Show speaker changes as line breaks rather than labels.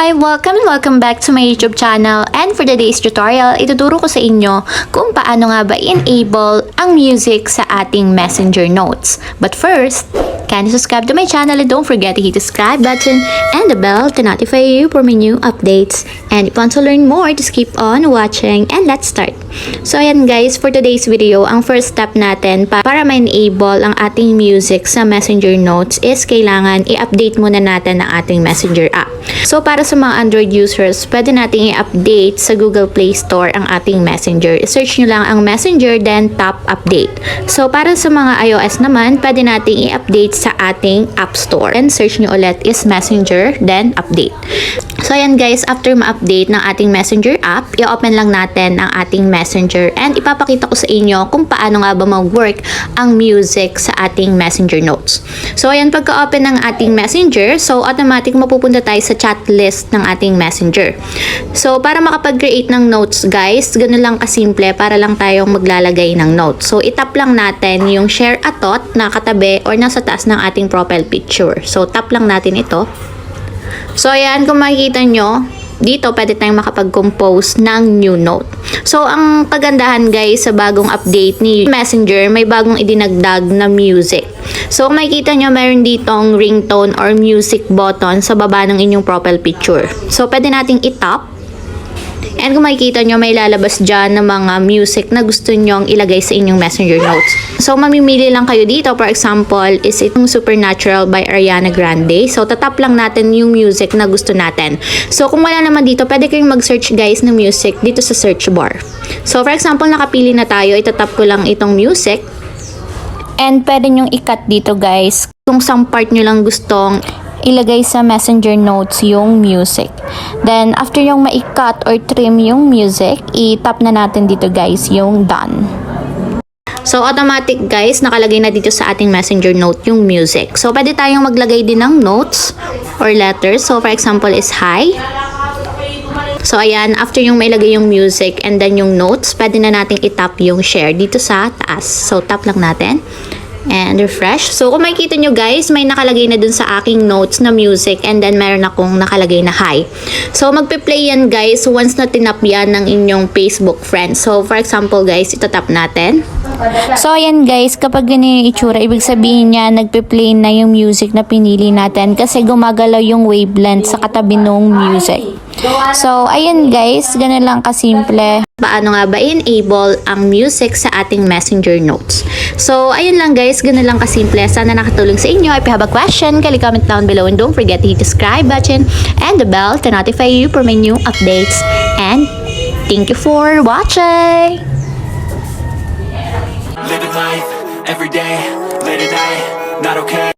Hi! Welcome back to my YouTube channel, and for today's tutorial, ituturo ko sa inyo kung paano nga ba i-enable ang music sa ating messenger notes. But first, kindly subscribe to my channel and don't forget to hit the subscribe button and the bell to notify you for my new updates. And if you want to learn more, just keep on watching and let's start. So ayan guys, for today's video, ang first step natin para ma-enable ang ating music sa messenger notes is kailangan i-update muna natin ang ating messenger app. So para sa mga Android users, pwede nating i-update sa Google Play Store ang ating messenger. I-search nyo lang ang messenger then tap update. So para sa mga iOS naman, pwede nating i-update sa ating App Store. And search nyo ulit is messenger then update. So ayan guys, after ma-update ng ating messenger app, i-open lang natin ang ating messenger and ipapakita ko sa inyo kung paano nga ba mag-work ang music sa ating messenger notes. So ayan, pagka-open ng ating messenger, so automatic mapupunta tayo sa chat list ng ating messenger. So para makapag-create ng notes guys, ganun lang kasimple para lang tayong maglalagay ng notes. So itap lang natin yung share a thought na katabi or nasa taas ng ating profile picture. So tap lang natin ito. So ayan, kung makikita nyo, dito pwede tayong makapag-compose ng new note. So ang kagandahan guys sa bagong update ni Messenger, may bagong idinagdag na music. So kung makikita nyo, mayroon ditong ringtone or music button sa baba ng inyong profile picture. So pwede nating itap. And kung makikita nyo, may lalabas dyan ng mga music na gusto nyong ilagay sa inyong messenger notes. So mamimili lang kayo dito. For example, is itong Supernatural by Ariana Grande. So tatap lang natin yung music na gusto natin. So kung wala naman dito, pwede kayong mag-search guys ng music dito sa search bar. So for example, nakapili na tayo, itatap ko lang itong music. And pwede nyong i-cut dito guys kung some part nyo lang gustong ilagay sa messenger notes yung music. Then after yung ma-cut or trim yung music, i-tap na natin dito guys yung done. So automatic guys, nakalagay na dito sa ating messenger note yung music. So pwede tayong maglagay din ng notes or letters. So for example is hi. So ayan, after yung mailagay yung music and then yung notes, pwede na nating i-tap yung share dito sa taas. So tap lang natin and refresh. So kung makikita nyo guys, may nakalagay na dun sa aking notes na music and then meron akong nakalagay na hi. So magpe-play yan guys once na tinap yan ng inyong Facebook friends. So for example guys, itatap natin. So ayan guys, kapag ganyan yung itsura, ibig sabihin niya nagpe-play na yung music na pinili natin kasi gumagalaw yung wavelength sa katabi ng music. So ayan guys, ganun lang kasimple. Paano nga ba i-enable ang music sa ating messenger notes? So ayun lang guys, ganun lang kasimple. Sana nakatulong sa inyo. If you have a question, kindly comment down below and don't forget to hit the subscribe button and the bell to notify you for my new updates. And thank you for watching!
Living life, every day, late at night, not okay.